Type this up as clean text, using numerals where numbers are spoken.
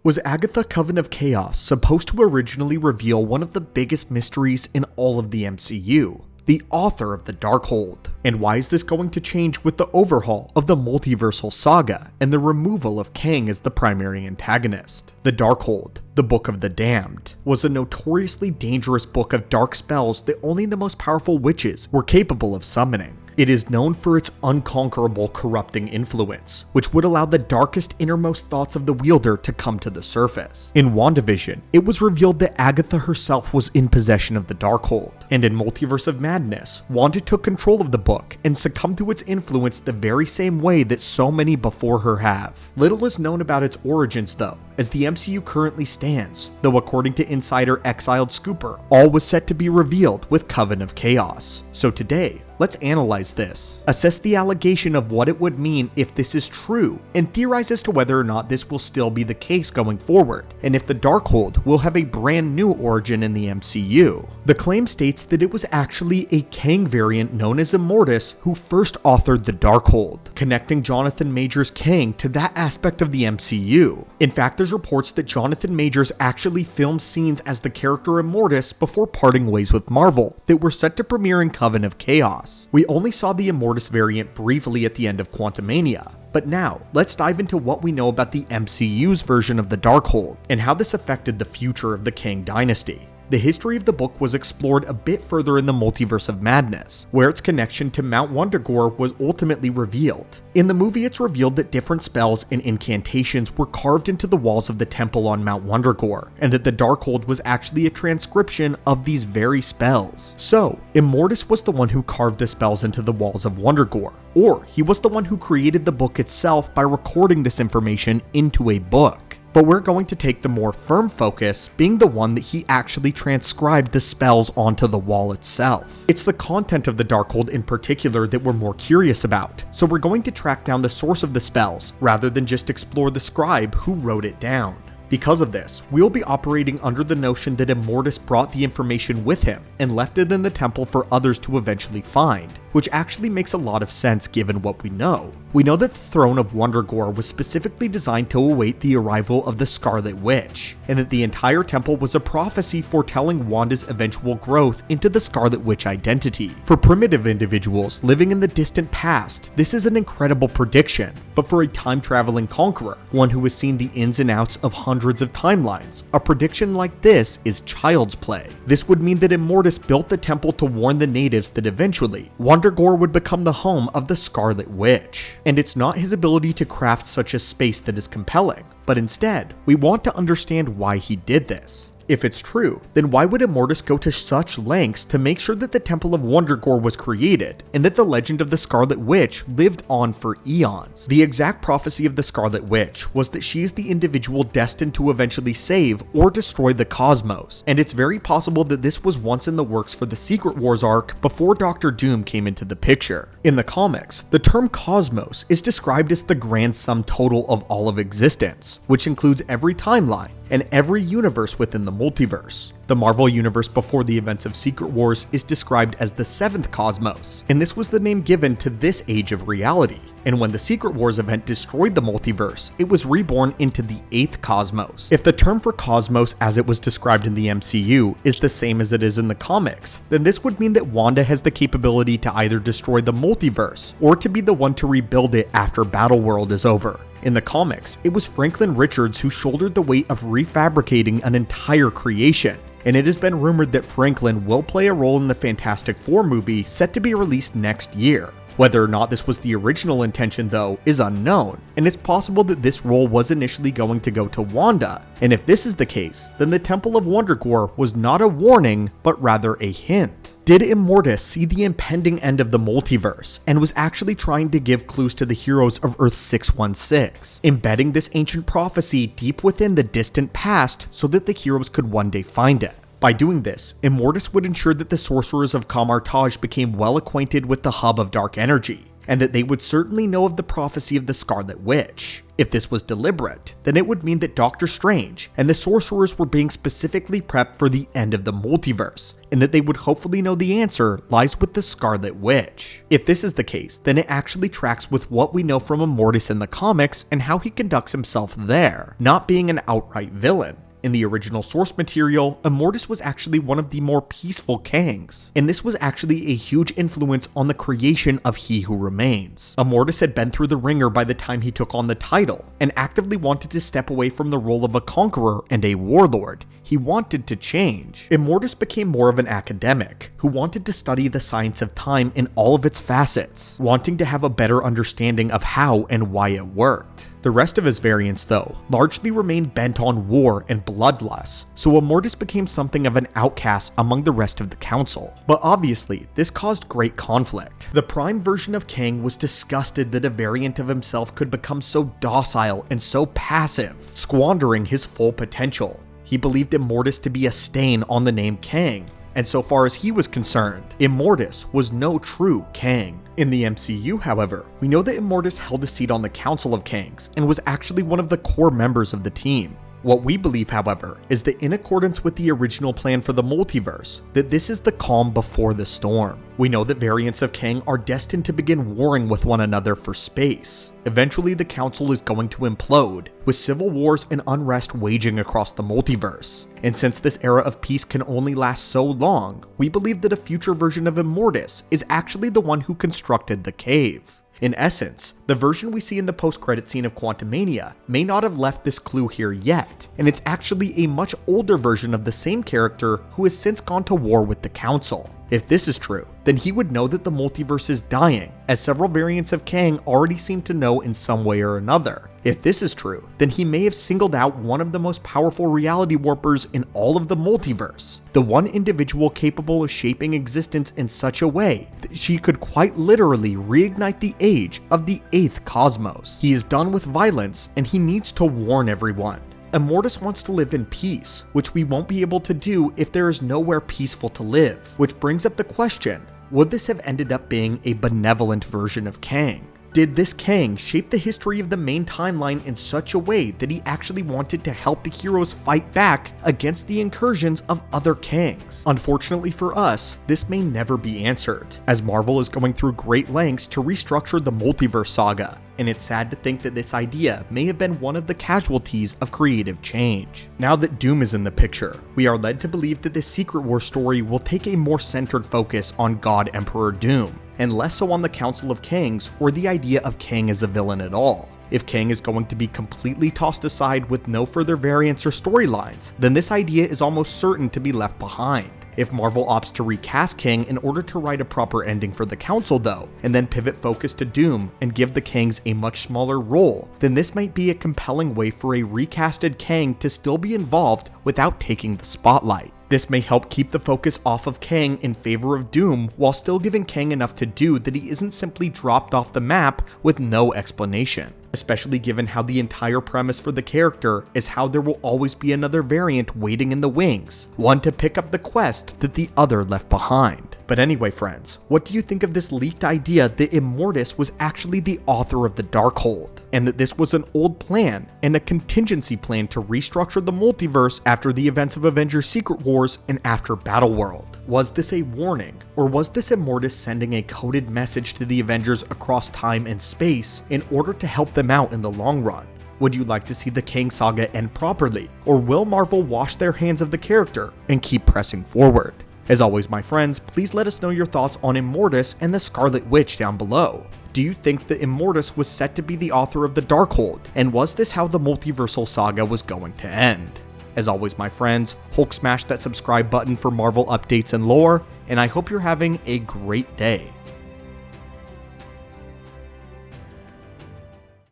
Was Agatha Coven of Chaos supposed to originally reveal one of the biggest mysteries in all of the MCU? The author of the Darkhold. And why is this going to change with the overhaul of the multiversal saga and the removal of Kang as the primary antagonist? The Darkhold, the Book of the Damned, was a notoriously dangerous book of dark spells that only the most powerful witches were capable of summoning. It is known for its unconquerable corrupting influence, which would allow the darkest innermost thoughts of the wielder to come to the surface. In WandaVision, it was revealed that Agatha herself was in possession of the Darkhold, and in Multiverse of Madness, Wanda took control of the book and succumbed to its influence the very same way that so many before her have. Little is known about its origins though, as the MCU currently stands, though according to insider Exiled Scooper, all was set to be revealed with Coven of Chaos. So today, let's analyze this, assess the allegation of what it would mean if this is true, and theorize as to whether or not this will still be the case going forward, and if the Darkhold will have a brand new origin in the MCU. The claim states that it was actually a Kang variant known as Immortus who first authored the Darkhold, connecting Jonathan Majors' Kang to that aspect of the MCU. In fact, there's reports that Jonathan Majors actually filmed scenes as the character Immortus before parting ways with Marvel that were set to premiere in Coven of Chaos. We only saw the Immortus variant briefly at the end of Quantumania, but now let's dive into what we know about the MCU's version of the Darkhold and how this affected the future of the Kang Dynasty. The history of the book was explored a bit further in the Multiverse of Madness, where its connection to Mount Wundagore was ultimately revealed. In the movie, it's revealed that different spells and incantations were carved into the walls of the temple on Mount Wundagore, and that the Darkhold was actually a transcription of these very spells. So, Immortus was the one who carved the spells into the walls of Wundagore, or he was the one who created the book itself by recording this information into a book. But we're going to take the more firm focus being the one that he actually transcribed the spells onto the wall itself. It's the content of the Darkhold in particular that we're more curious about, so we're going to track down the source of the spells rather than just explore the scribe who wrote it down. Because of this, we'll be operating under the notion that Immortus brought the information with him and left it in the temple for others to eventually find, which actually makes a lot of sense given what we know. We know that the throne of Wundagore was specifically designed to await the arrival of the Scarlet Witch, and that the entire temple was a prophecy foretelling Wanda's eventual growth into the Scarlet Witch identity. For primitive individuals living in the distant past, this is an incredible prediction, but for a time-traveling conqueror, one who has seen the ins and outs of hundreds of timelines, a prediction like this is child's play. This would mean that Immortus built the temple to warn the natives that eventually, Wundagore would become the home of the Scarlet Witch. And it's not his ability to craft such a space that is compelling, but instead, we want to understand why he did this. If it's true, then why would Immortus go to such lengths to make sure that the Temple of Wundagore was created, and that the legend of the Scarlet Witch lived on for eons? The exact prophecy of the Scarlet Witch was that she is the individual destined to eventually save or destroy the cosmos, and it's very possible that this was once in the works for the Secret Wars arc before Doctor Doom came into the picture. In the comics, the term cosmos is described as the grand sum total of all of existence, which includes every timeline and every universe within the multiverse. The Marvel universe before the events of Secret Wars is described as the 7th cosmos, and this was the name given to this age of reality. And when the Secret Wars event destroyed the multiverse, it was reborn into the 8th cosmos. If the term for cosmos as it was described in the MCU is the same as it is in the comics, then this would mean that Wanda has the capability to either destroy the multiverse, or to be the one to rebuild it after Battleworld is over. In the comics, it was Franklin Richards who shouldered the weight of refabricating an entire creation, and it has been rumored that Franklin will play a role in the Fantastic Four movie set to be released next year. Whether or not this was the original intention though is unknown, and it's possible that this role was initially going to go to Wanda, and if this is the case, then the Temple of Wundagore was not a warning, but rather a hint. Did Immortus see the impending end of the multiverse and was actually trying to give clues to the heroes of Earth 616, embedding this ancient prophecy deep within the distant past so that the heroes could one day find it? By doing this, Immortus would ensure that the sorcerers of Kamartaj became well acquainted with the hub of dark energy, and that they would certainly know of the prophecy of the Scarlet Witch. If this was deliberate, then it would mean that Doctor Strange and the sorcerers were being specifically prepped for the end of the multiverse, and that they would hopefully know the answer lies with the Scarlet Witch. If this is the case, then it actually tracks with what we know from Immortus in the comics and how he conducts himself there, not being an outright villain. In the original source material, Immortus was actually one of the more peaceful Kangs, and this was actually a huge influence on the creation of He Who Remains. Immortus had been through the ringer by the time he took on the title, and actively wanted to step away from the role of a conqueror and a warlord. He wanted to change. Immortus became more of an academic, who wanted to study the science of time in all of its facets, wanting to have a better understanding of how and why it worked. The rest of his variants, though, largely remained bent on war and bloodlust, so Immortus became something of an outcast among the rest of the council. But obviously, this caused great conflict. The Prime version of Kang was disgusted that a variant of himself could become so docile and so passive, squandering his full potential. He believed Immortus to be a stain on the name Kang, and so far as he was concerned, Immortus was no true Kang. In the MCU, however, we know that Immortus held a seat on the Council of Kangs and was actually one of the core members of the team. What we believe, however, is that in accordance with the original plan for the multiverse, that this is the calm before the storm. We know that variants of Kang are destined to begin warring with one another for space. Eventually, the council is going to implode, with civil wars and unrest waging across the multiverse. And since this era of peace can only last so long, we believe that a future version of Immortus is actually the one who constructed the cave. In essence, the version we see in the post-credit scene of Quantumania may not have left this clue here yet, and it's actually a much older version of the same character who has since gone to war with the Council. If this is true, then he would know that the multiverse is dying, as several variants of Kang already seem to know in some way or another. If this is true, then he may have singled out one of the most powerful reality warpers in all of the multiverse, the one individual capable of shaping existence in such a way that she could quite literally reignite the age of the 8th cosmos. He is done with violence, and he needs to warn everyone. Immortus wants to live in peace, which we won't be able to do if there is nowhere peaceful to live. Which brings up the question, would this have ended up being a benevolent version of Kang? Did this Kang shape the history of the main timeline in such a way that he actually wanted to help the heroes fight back against the incursions of other Kangs? Unfortunately for us, this may never be answered, as Marvel is going through great lengths to restructure the Multiverse saga, and it's sad to think that this idea may have been one of the casualties of creative change. Now that Doom is in the picture, we are led to believe that this Secret War story will take a more centered focus on God Emperor Doom, and less so on the Council of Kangs or the idea of Kang as a villain at all. If Kang is going to be completely tossed aside with no further variants or storylines, then this idea is almost certain to be left behind. If Marvel opts to recast Kang in order to write a proper ending for the Council though, and then pivot focus to Doom and give the Kangs a much smaller role, then this might be a compelling way for a recasted Kang to still be involved without taking the spotlight. This may help keep the focus off of Kang in favor of Doom, while still giving Kang enough to do that he isn't simply dropped off the map with no explanation. Especially given how the entire premise for the character is how there will always be another variant waiting in the wings, one to pick up the quest that the other left behind. But anyway friends, what do you think of this leaked idea that Immortus was actually the author of the Darkhold, and that this was an old plan and a contingency plan to restructure the multiverse after the events of Avengers Secret Wars and after Battleworld? Was this a warning, or was this Immortus sending a coded message to the Avengers across time and space in order to help them out in the long run? Would you like to see the Kang saga end properly, or will Marvel wash their hands of the character and keep pressing forward? As always my friends, please let us know your thoughts on Immortus and the Scarlet Witch down below. Do you think that Immortus was set to be the author of the Darkhold, and was this how the multiversal saga was going to end? As always my friends, Hulk smash that subscribe button for Marvel updates and lore, and I hope you're having a great day.